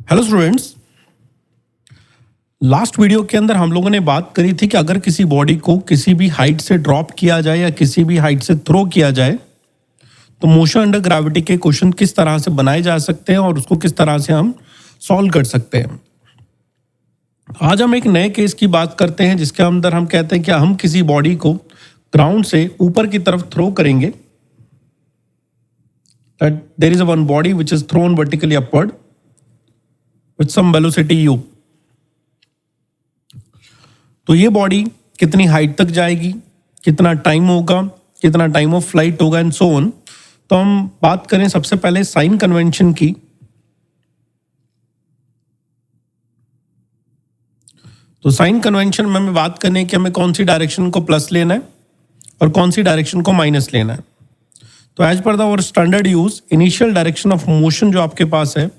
Hello students. Last video के अंदर हम लोगों ने बात करी थी कि अगर किसी बॉडी को किसी भी हाइट से ड्रॉप किया जाए या किसी भी हाइट से थ्रो किया जाए तो मोशन अंडर ग्रेविटी के क्वेश्चन किस तरह से बनाए जा सकते हैं और उसको किस तरह से हम सॉल्व कर सकते हैं। आज हम एक नए केस की बात करते हैं जिसके अंदर हम कहते हैं कि हम किसी बॉडी को ग्राउंड से ऊपर की तरफ थ्रो करेंगे। That there is one body which is thrown vertically upward with some velocity u। तो ये बॉडी कितनी हाइट तक जाएगी, कितना टाइम होगा, कितना टाइम ऑफ फ्लाइट होगा एंड सो ऑन। तो हम बात करें सबसे पहले साइन कन्वेंशन की। तो साइन कन्वेंशन में हमें बात करनी है कि हमें कौन सी डायरेक्शन को प्लस लेना है और कौन सी डायरेक्शन को माइनस लेना है। तो एज पर द और standard use initial direction of motion जो आपके पास है,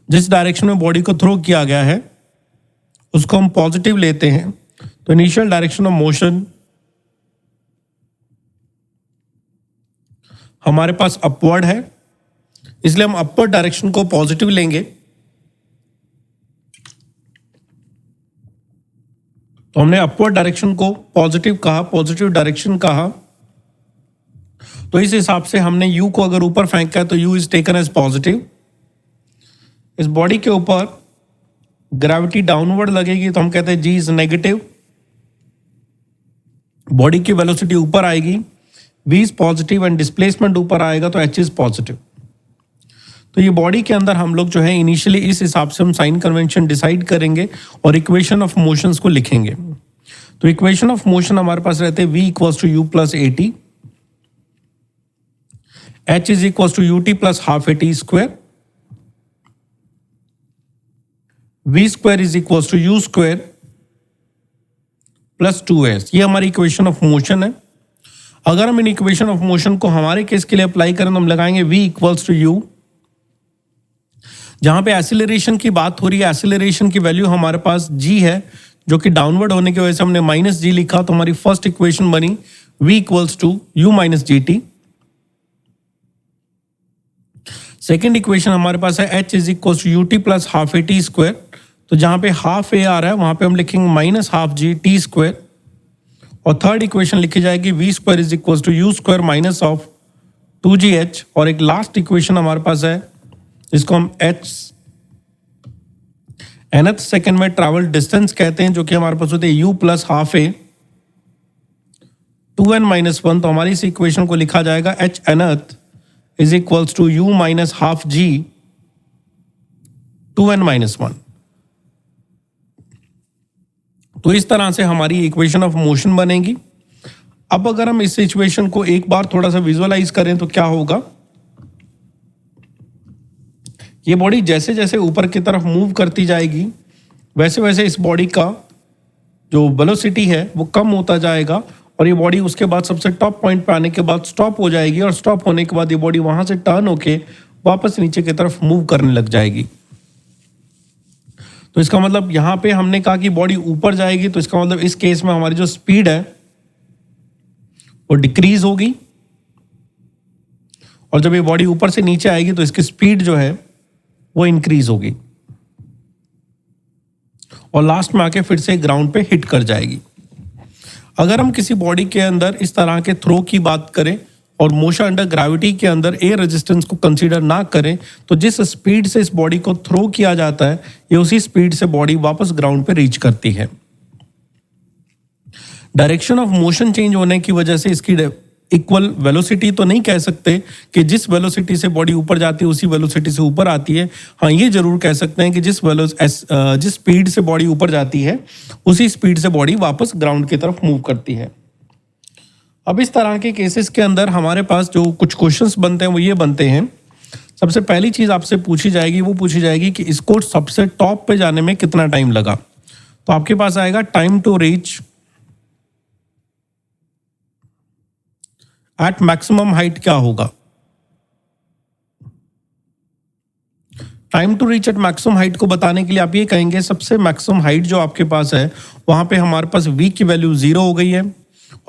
जिस डायरेक्शन में बॉडी को थ्रो किया गया है उसको हम पॉजिटिव लेते हैं। तो इनिशियल डायरेक्शन ऑफ मोशन हमारे पास अपवर्ड है, इसलिए हम अपवर्ड डायरेक्शन को पॉजिटिव लेंगे। तो हमने अपवर्ड डायरेक्शन को पॉजिटिव कहा, पॉजिटिव डायरेक्शन कहा। तो इस हिसाब से हमने यू को अगर ऊपर फेंका है तो u is taken as positive. इस बॉडी के ऊपर ग्रेविटी डाउनवर्ड लगेगी तो हम कहते हैं जी इज नेगेटिव। बॉडी की वेलोसिटी ऊपर आएगी, v is positive and displacement ऊपर आएगा तो h इज पॉजिटिव। तो ये बॉडी के अंदर हम लोग जो है इनिशियली इस हिसाब से हम साइन कन्वेंशन डिसाइड करेंगे और इक्वेशन ऑफ मोशंस को लिखेंगे। तो इक्वेशन ऑफ मोशन हमारे पास रहते हैं v equals to u plus at, h is equals to ut plus half at square, v square is equals to u square plus 2s। ये हमारी इक्वेशन ऑफ मोशन है। अगर हम इन इक्वेशन ऑफ मोशन को हमारे case के लिए apply करें तो हम लगाएंगे v इक्वल्स टू u। जहां पे एक्सीलरेशन की बात हो रही है, एक्सीलरेशन की वैल्यू हमारे पास g है जो कि डाउनवर्ड होने की वजह से हमने माइनस g लिखा। तो हमारी फर्स्ट इक्वेशन बनी v equals to u minus gt। Second equation हमारे पास है h is equals to ut plus half at square. तो जहां पे हाफ a आ रहा है वहां पे हम लिखेंगे minus half g t square. और थर्ड इक्वेशन लिखी जाएगी v square is equals to u square minus of 2gh। और एक लास्ट इक्वेशन हमारे पास है जिसको हम h nth सेकेंड में ट्रैवल डिस्टेंस कहते हैं, जो कि हमारे पास होते हैं u plus half a 2n minus 1। तो हमारी इस इक्वेशन को लिखा जाएगा h nth is equals to u minus half g 2n minus 1। तो इस तरह से हमारी इक्वेशन ऑफ मोशन बनेगी। अब अगर हम इस सिचुएशन को एक बार थोड़ा सा विजुअलाइज करें तो क्या होगा, ये बॉडी जैसे जैसे ऊपर की तरफ मूव करती जाएगी वैसे वैसे इस बॉडी का जो वेलोसिटी है वो कम होता जाएगा और ये बॉडी उसके बाद सबसे टॉप पॉइंट पे आने के बाद स्टॉप हो जाएगी और स्टॉप होने के बाद ये बॉडी वहां से टर्न होके वापस नीचे की तरफ मूव करने लग जाएगी। तो इसका मतलब यहां पे हमने कहा कि बॉडी ऊपर जाएगी, तो इसका मतलब इस केस में हमारी जो स्पीड है वो डिक्रीज होगी और जब ये बॉडी ऊपर से नीचे आएगी तो इसकी स्पीड जो है वो इंक्रीज होगी और लास्ट में आके फिर से ग्राउंड पे हिट कर जाएगी। अगर हम किसी बॉडी के अंदर इस तरह के थ्रो की बात करें और मोशन अंडर ग्रेविटी के अंदर एयर रेजिस्टेंस को कंसीडर ना करें तो जिस स्पीड से इस बॉडी को थ्रो किया जाता है ये उसी स्पीड से बॉडी वापस ग्राउंड पे रीच करती है। डायरेक्शन ऑफ मोशन चेंज होने की वजह से इसकी इक्वल वेलोसिटी तो नहीं कह सकते कि जिस वेलोसिटी से बॉडी ऊपर जाती है उसी वेलोसिटी से ऊपर आती है। हाँ, ये जरूर कह सकते हैं कि जिस स्पीड से बॉडी ऊपर जाती है उसी स्पीड से बॉडी वापस ग्राउंड की तरफ मूव करती है। अब इस तरह के केसेस के अंदर हमारे पास जो कुछ क्वेश्चंस बनते हैं वो ये बनते हैं। सबसे पहली चीज आपसे पूछी जाएगी वो पूछी जाएगी कि इसको सबसे टॉप पे जाने में कितना टाइम लगा। तो आपके पास आएगा time to reach at maximum height क्या होगा। Time to reach at maximum height को बताने के लिए आप ये कहेंगे सबसे मैक्सिमम हाइट जो आपके पास है वहां पे हमारे पास v की वैल्यू 0 हो गई है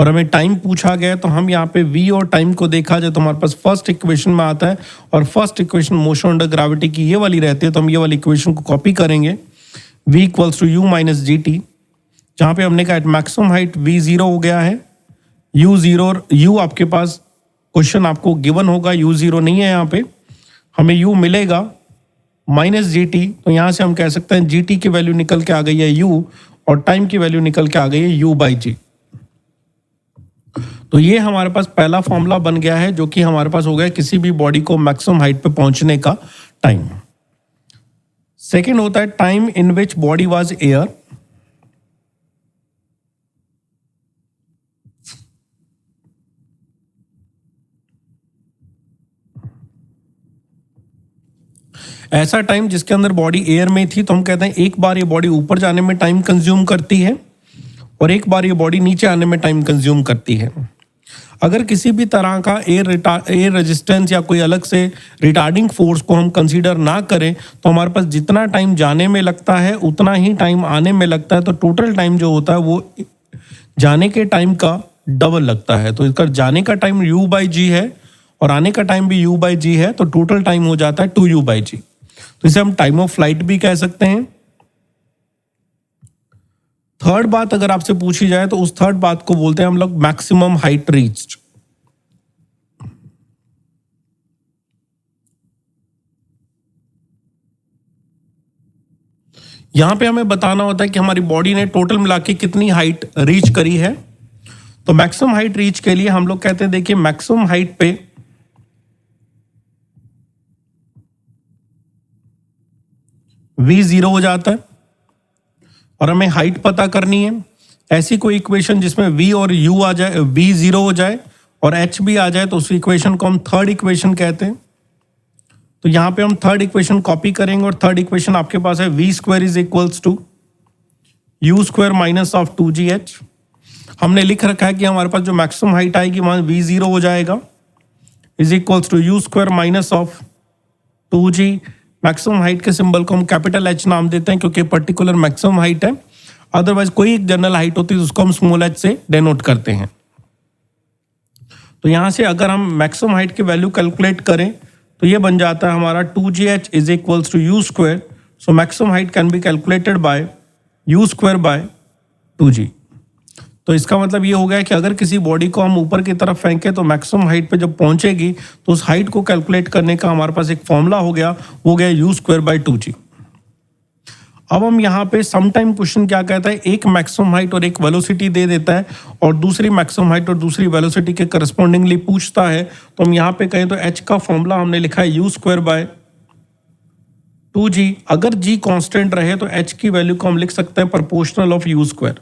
और हमें टाइम पूछा गया है, तो हम यहाँ पे v और टाइम को देखा जाए तो हमारे पास फर्स्ट इक्वेशन में आता है, और first equation motion under gravity की ये वाली रहती है, तो हम ये वाली इक्वेशन को कॉपी करेंगे, v equals to u minus g t, जहाँ पे हमने कहा मैक्सिमम हाइट v जीरो हो गया है, u जीरो, u आपके पास क्वेश्चन आपको गिवन होगा, u जीरो नहीं है यहाँ पे, हमें u मिलेगा माइनस जी टी, तो यहाँ से हम कह सकते हैं जी टी की वैल्यू निकल के आ गई है u, और टाइम की वैल्यू निकल के आ गई है u बाई जी। तो ये हमारे पास पहला फॉर्मूला बन गया है, जो कि हमारे पास हो गया किसी भी बॉडी को मैक्सिमम हाइट पे पहुंचने का टाइम। सेकंड होता है time in which body was air. ऐसा टाइम जिसके अंदर बॉडी एयर में थी, तो हम कहते हैं एक बार ये बॉडी ऊपर जाने में टाइम कंज्यूम करती है और एक बार ये बॉडी नीचे आने में टाइम कंज्यूम करती है। अगर किसी भी तरह का एयर रेजिस्टेंस या कोई अलग से रिटार्डिंग फोर्स को हम कंसीडर ना करें, तो हमारे पास जितना टाइम जाने में लगता है उतना ही टाइम आने में लगता है, तो टोटल टाइम जो होता है वो जाने के टाइम का डबल लगता है। तो इसका जाने का टाइम u बाई जी है और आने का टाइम भी u बाई जी है, तो टोटल टाइम हो जाता है 2u बाई जी। तो इसे हम टाइम ऑफ फ्लाइट भी कह सकते हैं। थर्ड बात अगर आपसे पूछी जाए तो उस थर्ड बात को बोलते हैं हम लोग मैक्सिमम हाइट रीच्ड। यहां पे हमें बताना होता है कि हमारी बॉडी ने टोटल मिला के कितनी हाइट रीच करी है। तो मैक्सिमम हाइट रीच के लिए हम लोग कहते हैं, देखिए मैक्सिमम हाइट पे v जीरो हो जाता है और हमें हाइट पता करनी है। ऐसी कोई इक्वेशन जिसमें v और u आ जाए, v जीरो हो जाए और h भी आ जाए, तो उस इक्वेशन को हम थर्ड इक्वेशन कहते हैं। तो यहां पे हम थर्ड इक्वेशन कॉपी करेंगे और थर्ड इक्वेशन आपके पास है v square is equals to u square minus of 2gh। हमने लिख रखा है कि हमारे पास जो मैक्सिमम हाइट आएगी वहां v जीरो हो जाएगा, is equals to u square minus of 2g। Maximum height के सिंबल को हम कैपिटल H नाम देते हैं क्योंकि पर्टिकुलर मैक्सिमम हाइट है, अदरवाइज कोई एक जनरल हाइट होती है उसको हम स्मॉल h से डेनोट करते हैं। तो यहां से अगर हम मैक्सिमम हाइट की वैल्यू कैलकुलेट करें तो ये बन जाता है हमारा 2gh is equals to u square. So maximum height can be calculated by u square by 2g। तो इसका मतलब ये हो गया कि अगर किसी बॉडी को हम ऊपर की तरफ फेंकें तो मैक्सिमम हाइट पे जब पहुंचेगी तो उस हाइट को कैलकुलेट करने का हमारे पास एक फॉर्मूला हो गया, वो गया यू स्क्वायर बाय 2g। अब हम यहाँ पे समटाइम क्वेश्चन क्या कहता है, एक मैक्सिमम हाइट और एक वेलोसिटी दे देता है और दूसरी मैक्सिमम हाइट और दूसरी वेलोसिटी के करस्पॉन्डिंगली पूछता है। तो हम यहाँ पे कहें तो h का फॉर्मूला हमने लिखा है यू स्क्वायर बाय 2g। अगर g कांस्टेंट रहे तो h की वैल्यू को हम लिख सकते हैं प्रोपोर्शनल ऑफ यू स्क्वायर।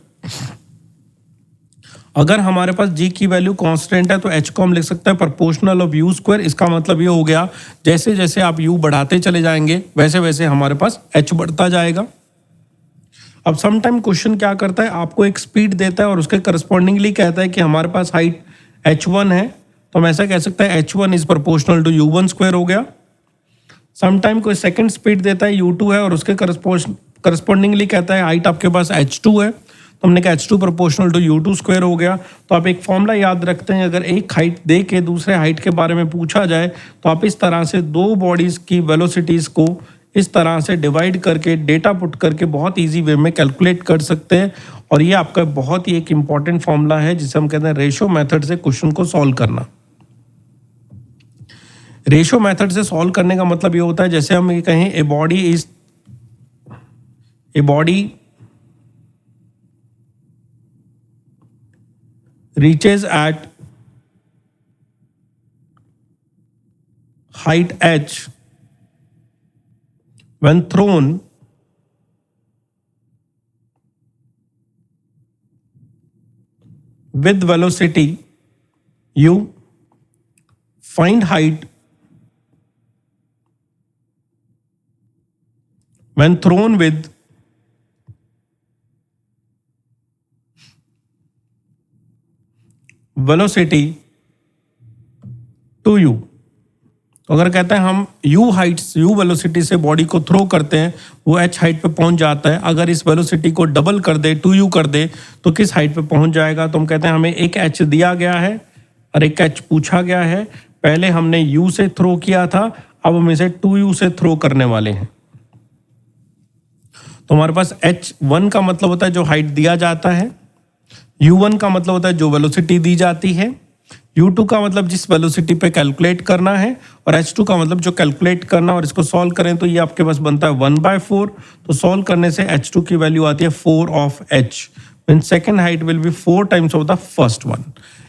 अगर हमारे पास g की वैल्यू कांस्टेंट है तो h को हम लिख सकते हैं प्रोपोर्शनल ऑफ यू स्क्वायर। इसका मतलब ये हो गया जैसे जैसे आप u बढ़ाते चले जाएंगे वैसे वैसे हमारे पास h बढ़ता जाएगा। अब समटाइम क्वेश्चन क्या करता है, आपको एक स्पीड देता है और उसके करस्पॉन्डिंगली कहता है कि हमारे पास हाइट h1 है, तो हम ऐसा कह सकते हैं h1 is proportional to u1 square हो गया। समटाइम कोई सेकंड स्पीड देता है u2 है और उसके करस्पॉन्डिंगली कहता है हाइट आपके पास h2 है, तो हमने कहा h2 proportional to u2 square हो गया। तो आप एक फॉर्मूला याद रखते हैं, अगर एक हाइट दे के दूसरे हाइट के बारे में पूछा जाए तो आप इस तरह से दो बॉडीज की वेलोसिटीज को इस तरह से डिवाइड करके डेटा पुट करके बहुत इजी वे में कैलकुलेट कर सकते हैं। और ये आपका बहुत ही एक इंपॉर्टेंट फॉर्मूला है जिसे हम कहते हैं रेशो मेथड से क्वेश्चन को सॉल्व करना। रेशो मेथड से सॉल्व करने का मतलब ये होता है, जैसे हम ये कहें a body reaches at height h when thrown with velocity u, find height when thrown with velocity 2u। तो अगर कहते हैं हम u वेलोसिटी से बॉडी को थ्रो करते हैं, वो h हाइट पे पहुंच जाता है। अगर इस वेलोसिटी को डबल कर दे, 2u कर दे, तो किस हाइट पे पहुंच जाएगा? तो हम कहते हैं हमें एक h दिया गया है और एक h पूछा गया है। पहले हमने u से थ्रो किया था, अब हम इसे 2u से थ्रो करने वाले हैं। तो हमारे पास h1 का मतलब होता है जो हाइट दिया जाता है, u1 का मतलब होता है जो वेलोसिटी दी जाती है, u2 का मतलब जिस वेलोसिटी पे कैलकुलेट करना है, और h2 का मतलब जो कैलकुलेट करना। और इसको सॉल्व करें तो ये आपके पास बनता है 1/4। तो सॉल्व करने से h2 की वैल्यू आती है 4 of h, mean second height will be 4 times of the first one.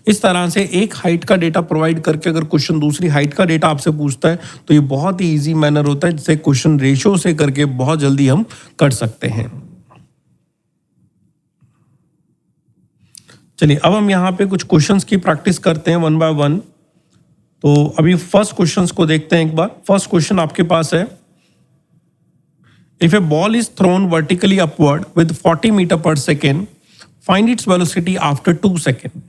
इस तरह से एक हाइट का डेटा प्रोवाइड करके अगर क्वेश्चन दूसरी हाइट का डेटा आपसे पूछता है तो ये बहुत ही ईजी मैनर होता है, जिससे क्वेश्चन रेशियो से करके बहुत जल्दी हम कर सकते हैं। चलिए अब हम यहाँ पे कुछ क्वेश्चंस की प्रैक्टिस करते हैं 1 बाय 1। तो अभी फर्स्ट क्वेश्चंस को देखते हैं एक बार। फर्स्ट क्वेश्चन आपके पास है, if a ball is thrown vertically upward with 40 metre per second, find its velocity after 2 second.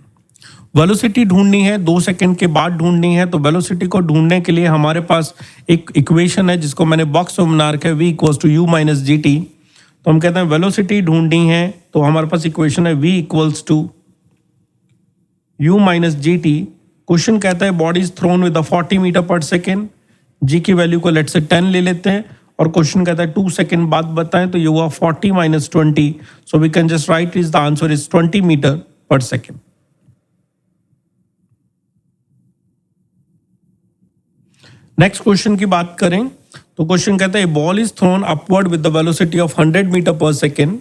Velocity ढूंढनी है, 2 सेकेंड के बाद ढूंढनी है। तो वेलोसिटी को ढूंढने के लिए हमारे पास एक इक्वेशन है जिसको मैंने बॉक्स में बना रखा है, v equals to u minus g t. तो हम कहते हैं वेलोसिटी ढूंढनी है, तो हमारे पास इक्वेशन है v equals to u minus g t. Question कहता है body is thrown with 40 metre per second, g की वैल्यू को लेट से 10 ले लेते हैं, और क्वेश्चन कहता है 2 सेकेंड बाद बताएं, तो ये हुआ 40 minus 20। So we can just write is the answer is 20 meter per second. Next question की बात करें तो क्वेश्चन कहता है ball is thrown upward with the velocity of 100 meter per second,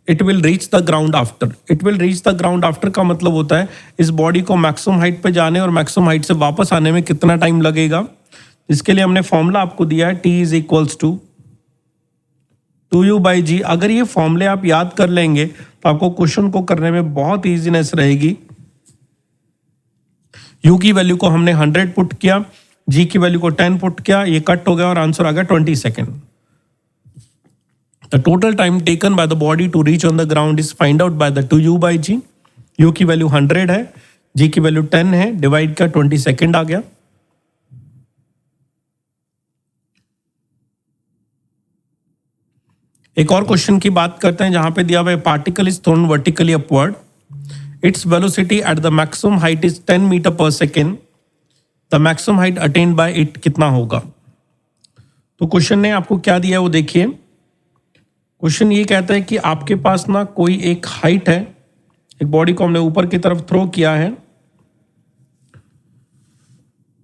it will reach the ground after. It will reach the ground after का मतलब होता है इस बॉडी को मैक्सिमम हाइट पे जाने और मैक्सिमम हाइट से वापस आने में कितना टाइम लगेगा। इसके लिए हमने फॉर्मूला आपको दिया है, t is equals to 2u by G. अगर ये फॉर्मूले आप याद कर लेंगे तो आपको क्वेश्चन को करने में बहुत ईजीनेस रहेगी। u की वैल्यू को हमने 100 पुट किया, g की वैल्यू को 10 पुट किया, ये कट हो गया और आंसर आ गया 20 second. The total time taken by the body to reach on the ground is find out by the 2u by g. u की वैल्यू 100 है, g की वैल्यू 10 है, डिवाइड का 20 सेकेंड आ गया। एक और क्वेश्चन की बात करते हैं जहां पे दिया हुआ है particle is thrown vertically upward, its velocity at the maximum height is 10 meter per second, the maximum height attained by it कितना होगा। तो क्वेश्चन ने आपको क्या दिया है वो देखिए। क्वेश्चन ये कहता है कि आपके पास ना कोई एक हाइट है, एक बॉडी को हमने ऊपर की तरफ थ्रो किया है,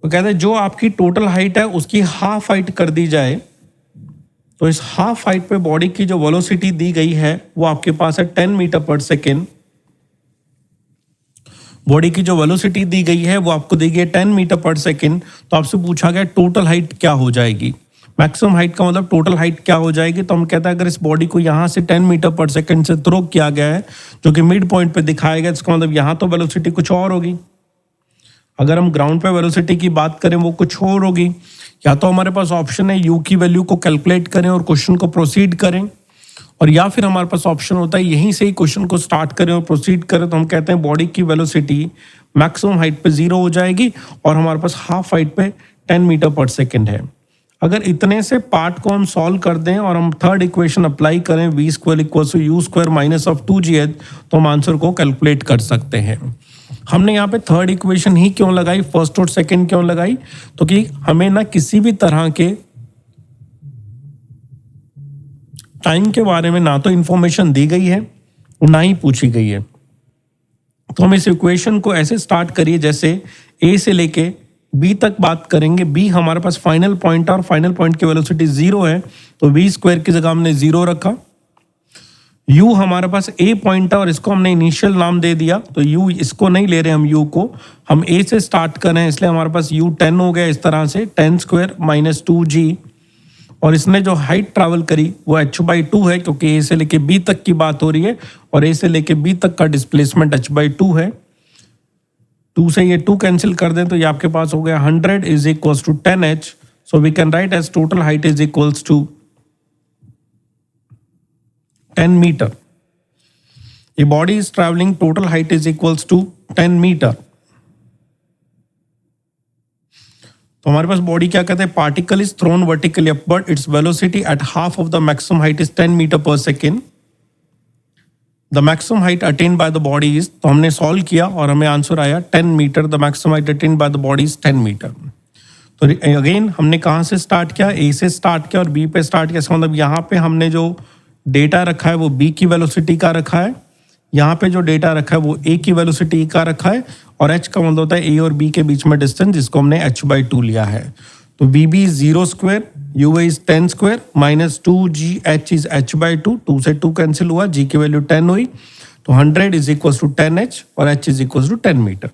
तो कहता है जो आपकी टोटल हाइट है उसकी हाफ हाइट कर दी जाए, तो इस हाफ हाइट पे बॉडी की जो वेलोसिटी दी गई है वो आपके पास है 10 मीटर पर सेकेंड। बॉडी की जो वेलोसिटी दी गई है वो आपको दी गई है 10 मीटर पर सेकेंड। तो आपसे पूछा गया टोटल हाइट क्या हो जाएगी। मैक्सिमम हाइट का मतलब टोटल हाइट क्या हो जाएगी। तो हम कहते हैं अगर इस बॉडी को यहाँ से 10 मीटर पर सेकेंड से थ्रो किया गया है जो कि मिड पॉइंट पे दिखाया गया, इसका मतलब यहाँ तो वेलोसिटी कुछ और होगी। अगर हम ग्राउंड पे वेलोसिटी की बात करें वो कुछ और होगी। या तो हमारे पास ऑप्शन है u की वैल्यू को कैलकुलेट करें और क्वेश्चन को प्रोसीड करें, और या फिर हमारे पास ऑप्शन होता है यहीं से ही क्वेश्चन को स्टार्ट करें और प्रोसीड करें। तो हम कहते हैं बॉडी की वेलोसिटी मैक्सिमम हाइट पे 0 हो जाएगी और हमारे पास हाफ हाइट पे 10 मीटर पर सेकेंड है। अगर इतने से पार्ट को हम सॉल्व कर दें और हम थर्ड इक्वेशन अप्लाई करें v square equals to u square minus of 2gh, तो हम आंसर को कैलकुलेट कर सकते हैं। हमने यहाँ पे थर्ड इक्वेशन ही क्यों लगाई, फर्स्ट और सेकंड क्यों लगाई, तो कि हमें ना किसी भी तरह के टाइम के बारे में ना तो इंफॉर्मेशन दी गई है ना ही पूछी गई है। तो हम इस इक्वेशन को ऐसे स्टार्ट करिए जैसे ए से लेके बी तक बात करेंगे। बी हमारे पास फाइनल पॉइंट है और फाइनल पॉइंट की वेलोसिटी 0 है, तो v स्क्वायर की जगह हमने 0 रखा। u हमारे पास a पॉइंट है और इसको हमने इनिशियल नाम दे दिया, तो u इसको नहीं ले रहे हम, u को हम a से स्टार्ट कर रहे हैं, इसलिए हमारे पास u 10 हो गया। इस तरह से 10 स्क्वायर माइनस 2g, और इसने जो हाइट ट्रैवल करी वो h/2 है, क्योंकि a से लेके b तक की बात हो रही है और a से लेके b तक का डिस्प्लेसमेंट h/2 है। 2 से ये 2 कैंसिल कर दें तो ये आपके पास हो गया 100 is equals to 10h। So we can write as total height is equals to 10 meter. ये body is travelling, total height is equals to 10 metre. तो हमारे पास बॉडी क्या कहते हैं, particle is thrown vertically upward, its velocity at half of the maximum height is 10 meter per second, the maximum height attained by the body is, तो हमने solve किया और हमें आंसर आया 10 metre, the maximum height attained by the body is 10 metre. तो again हमने कहाँ से स्टार्ट किया, ए से स्टार्ट किया और बी पे स्टार्ट किया। इसका मतलब यहाँ पे हमने जो डेटा रखा है वो बी की वेलोसिटी का रखा है, यहाँ पे जो डेटा रखा है वो ए की वेलोसिटी का रखा है, और एच का मतलब होता है ए और बी के बीच में डिस्टेंस, जिसको हमने h/2 लिया है। तो v b is 0 square, u is 10 square minus 2gh is h/2, 2 से 2 कैंसिल हुआ, g की वैल्यू 10 हुई, तो 100 इज इक्वल टू 10h और h is equal to 10 metre.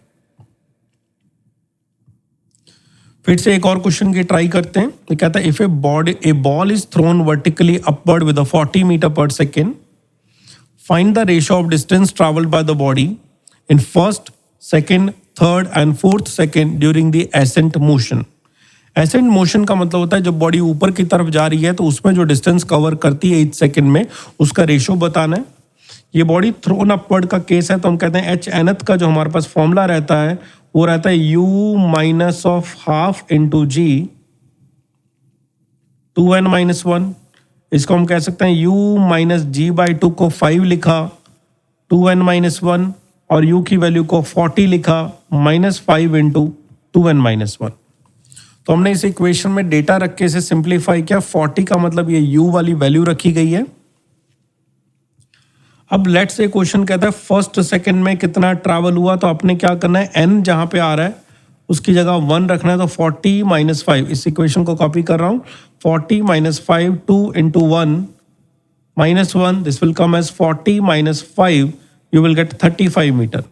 फिर से एक और क्वेश्चन की ट्राई करते हैं। ये कहता है if a ball is thrown vertically upward with 40 metre per second, find the ratio of distance travelled by the body in first, second, third and fourth second during the ascent motion. Ascent motion का मतलब होता है जब body ऊपर की तरफ जा रही है तो उसमें जो डिस्टेंस कवर करती है each सेकेंड में, उसका रेशियो बताना है। ये बॉडी थ्रोन अपवर्ड का केस है, तो हम कहते हैं एच nth का जो हमारे पास फॉर्मूला रहता है वो रहता है u minus of half into g 2n-1। इसको हम कह सकते हैं u माइनस g/2 को 5 लिखा 2n-1 और u की वैल्यू को 40 लिखा -5 इंटू 2n-1। तो हमने इस इक्वेशन में डेटा रख के इसे सिंप्लीफाई किया। 40 का मतलब ये u वाली वैल्यू रखी गई है। अब लेट्स से क्वेश्चन कहता है फर्स्ट सेकंड में कितना ट्रैवल हुआ, तो आपने क्या करना है, n जहां पे आ रहा है उसकी जगह 1 रखना है, तो 40 माइनस 5, इस इक्वेशन को कॉपी कर रहा हूं, 40 minus 5, 2 into 1 minus 1, this will come as 40 minus 5, you will get 35 metre.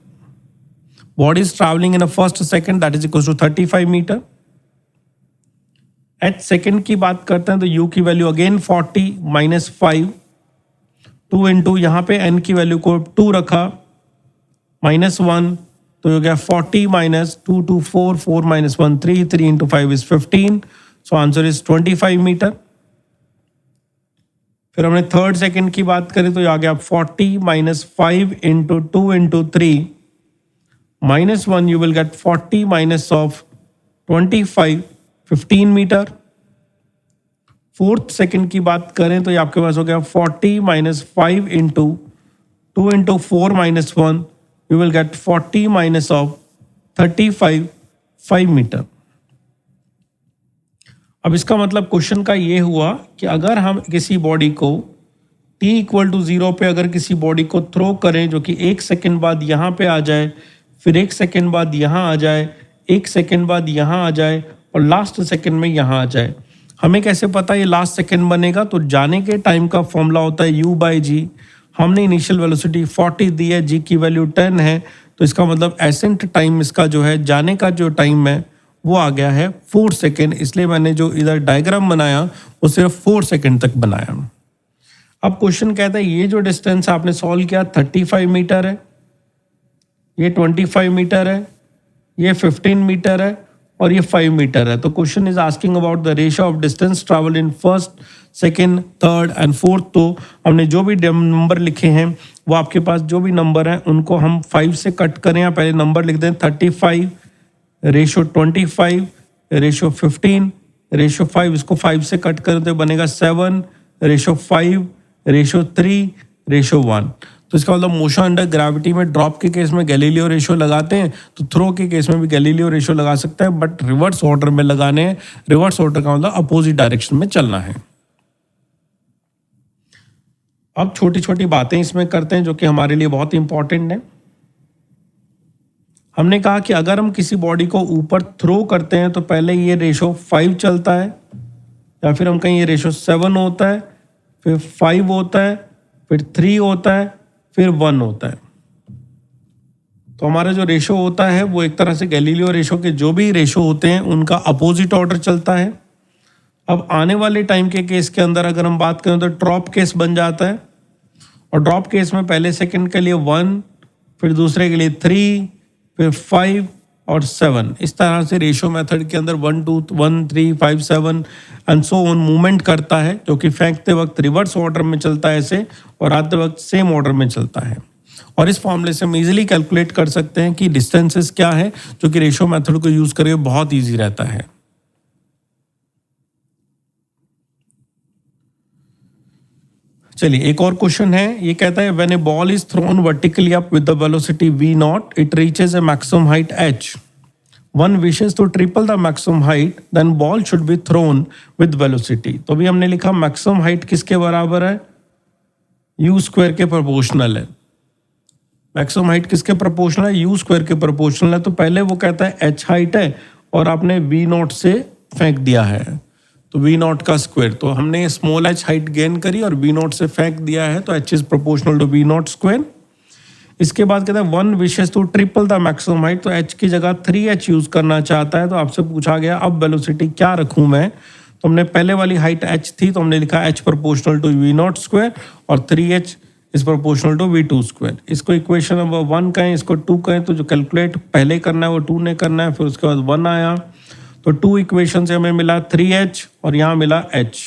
Body is travelling in a first second, that is equal to 35 metre. Each second की बात करते हैं तो u की वैल्यू अगेन 40 माइनस 5, 2 इंटू यहाँ पे n की value को 2 रखा -1, तो हो गया 40 minus 2 2 4 4 minus 1 3 3 into 5 is 15, so answer is 25 metre. फिर हमने थर्ड सेकंड की बात करें तो आ गया 40 minus 5 into 2 into 3 -1, you will get 40 minus of 25 15 metre. Fourth second की बात करें तो ये आपके पास हो गया 40 minus 5 into 2 into 4 minus 1, you will get 40 minus of 35 5 metre. अब इसका मतलब क्वेश्चन का ये हुआ कि अगर हम किसी बॉडी को t इक्वल टू 0 पे अगर किसी बॉडी को थ्रो करें जो कि 1 सेकेंड बाद यहाँ पे आ जाए, फिर 1 सेकेंड बाद यहाँ आ जाए, 1 सेकेंड बाद यहाँ आ जाए और लास्ट सेकेंड में यहाँ आ जाए, हमें कैसे पता ये लास्ट सेकेंड बनेगा? तो जाने के टाइम का फॉर्मूला होता है u/g। हमने इनिशियल वेलोसिटी 40 दी है, g की वैल्यू 10 है, तो इसका मतलब एसेंट टाइम इसका जो है जाने का जो टाइम है वो आ गया है 4 सेकेंड। इसलिए मैंने जो इधर डायग्राम बनाया वो सिर्फ 4 सेकेंड तक बनाया। अब क्वेश्चन कहता है ये जो डिस्टेंस आपने सॉल्व किया 35 मीटर है, ये 25 मीटर है, ये 15 मीटर है और ये 5 मीटर है। तो question is asking about the ratio of distance travel in first, second, third and fourth. तो हमने जो भी नंबर लिखे हैं वो आपके पास जो भी नंबर हैं उनको हम 5 से कट करें, या पहले नंबर लिख दें 35 रेशियो 25 रेशियो 15 रेशियो 5, इसको 5 से कट करें तो बनेगा 7 रेशियो 5 रेशियो 3 रेशियो 1। तो इसका मतलब मोशन अंडर ग्रेविटी में ड्रॉप के केस में गैलीलियो रेशियो लगाते हैं, तो थ्रो के केस में भी गैलीलियो रेशियो लगा सकते हैं, बट रिवर्स ऑर्डर में लगाने हैं। रिवर्स ऑर्डर का मतलब अपोजिट डायरेक्शन में चलना है। अब छोटी छोटी बातें इसमें करते हैं जो कि हमारे लिए बहुत इंपॉर्टेंट है। हमने कहा कि अगर हम किसी बॉडी को ऊपर थ्रो करते हैं तो पहले ये रेशियो 5 चलता है, या फिर हम कहीं ये रेशियो 7 होता है, फिर 5 होता है, फिर 3 होता है, फिर 1 होता है। तो हमारा जो रेशो होता है वो एक तरह से गैलीलियो रेशो के जो भी रेशो होते हैं उनका अपोजिट ऑर्डर चलता है। अब आने वाले टाइम के केस के अंदर अगर हम बात करें तो ड्रॉप केस बन जाता है, और ड्रॉप केस में पहले सेकंड के लिए 1, फिर दूसरे के लिए 3, फिर 5 और 7। इस तरह से रेशो मेथड के अंदर 1 2 1 3 5 7 एंड सो ऑन मूवमेंट करता है, जो कि फेंकते वक्त रिवर्स ऑर्डर में चलता है ऐसे, और आते वक्त सेम ऑर्डर में चलता है। और इस फॉर्मूले से हम इजीली कैलकुलेट कर सकते हैं कि डिस्टेंसेस क्या है, जो कि रेशो मेथड को यूज़ करके बहुत ईजी रहता है। चलिए एक और क्वेश्चन है, ये कहता है when a ball is thrown vertically up with the velocity v0 it reaches a maximum height h, one wishes to triple the maximum height, then ball should be thrown with velocity. तो अभी हमने लिखा maximum height किसके बराबर है, u square के proportional है। Maximum height किसके प्रोपोर्शनल है, u स्क्वायर के प्रोपोर्शनल है। तो पहले वो कहता है h हाइट है और आपने v0 से फेंक दिया है, तो v0 का स्क्वायर, तो हमने स्मॉल h हाइट गेन करी और v0 से फेंक दिया है, तो h is proportional to v0 square. इसके बाद कहता है one wishes to triple the maximum height, तो h की जगह 3h यूज करना चाहता है। तो आपसे पूछा गया अब वेलोसिटी क्या रखूं मैं, तो हमने पहले वाली हाइट h थी, तो हमने लिखा h proportional to v0 square और 3h is proportional to v2 square. इसको इक्वेशन नंबर 1 कहें, इसको 2 कहें, तो जो कैलकुलेट पहले करना है वो 2 ने करना है, फिर उसके बाद 1 आया, तो 2 इक्वेशन से हमें मिला 3h और यहाँ मिला h।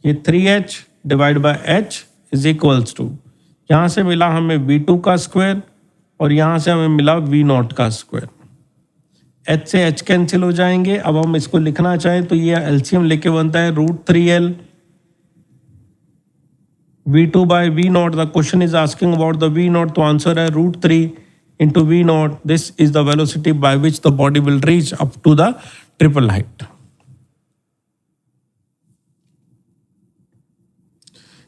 ये 3h divide by h is equals to, यहाँ से मिला हमें v2 का स्क्वायर और यहाँ से हमें मिला v0 का स्क्वायर। h से h कैंसिल हो जाएंगे। अब हम इसको लिखना चाहें तो ये एलसीएम लेके बनता है √3l v2 by v0। The question is asking about the v0, तो आंसर है √3 into v0. This is the velocity by which the body will reach up to the triple height.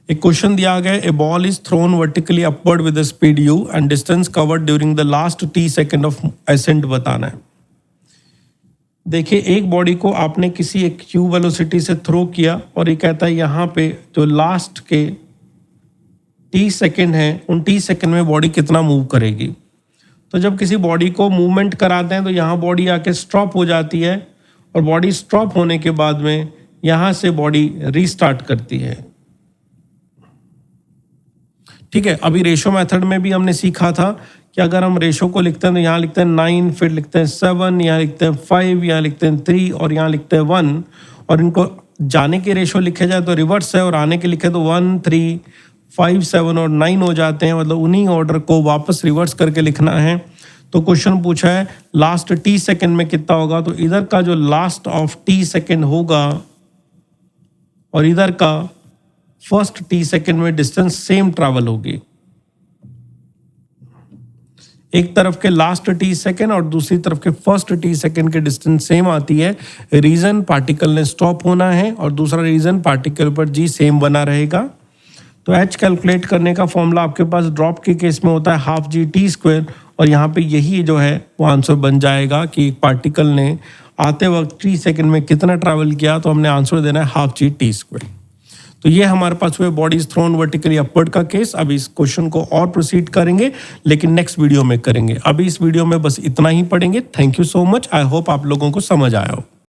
एक क्वेश्चन दिया गया, a ball is thrown vertically upward with speed u and distance covered during the last t second of ascent बताना है। देखिए एक body को आपने किसी एक u वेलोसिटी से थ्रो किया और ये कहता है यहाँ पे जो लास्ट के t सेकेंड है उन t सेकेंड में बॉडी कितना मूव करेगी। तो जब किसी बॉडी को मूवमेंट कराते हैं तो यहाँ बॉडी आके स्टॉप हो जाती है और बॉडी स्टॉप होने के बाद में यहाँ से बॉडी रीस्टार्ट करती है। ठीक है, अभी रेशो मेथड में भी हमने सीखा था कि अगर हम रेशो को लिखते हैं तो यहाँ लिखते हैं 9, फिर लिखते हैं 7, यहाँ लिखते हैं 5, यहाँ लिखते हैं 3 और यहाँ लिखते हैं 1, और इनको जाने के रेशो लिखे जाए तो रिवर्स है और आने के लिखे तो 1, 3, 5, 7 और 9 हो जाते हैं, मतलब उन्हीं ऑर्डर को वापस रिवर्स करके लिखना है। तो क्वेश्चन पूछा है लास्ट t सेकेंड में कितना होगा, तो इधर का जो लास्ट ऑफ t सेकेंड होगा और इधर का फर्स्ट t सेकेंड में डिस्टेंस सेम ट्रैवल होगी। एक तरफ के लास्ट t सेकेंड और दूसरी तरफ के फर्स्ट t सेकेंड के डिस्टेंस सेम आती है। रीजन पार्टिकल ने स्टॉप होना है और दूसरा रीजन पार्टिकल पर g सेम बना रहेगा। तो h कैलकुलेट करने का फॉर्मूला आपके पास ड्रॉप के केस में होता है हाफ जी टी स्क्वायर, और यहाँ पे यही जो है वो आंसर बन जाएगा कि एक पार्टिकल ने आते वक्त t सेकेंड में कितना ट्रैवल किया, तो हमने आंसर देना है हाफ जी टी स्क्वायर। तो ये हमारे पास हुए बॉडीज थ्रोन वर्टिकली अपवर्ड का केस। अभी इस क्वेश्चन को और प्रोसीड करेंगे लेकिन नेक्स्ट वीडियो में करेंगे। अभी इस वीडियो में बस इतना ही पढ़ेंगे। Thank you so much. I hope आप लोगों को समझ आया हो।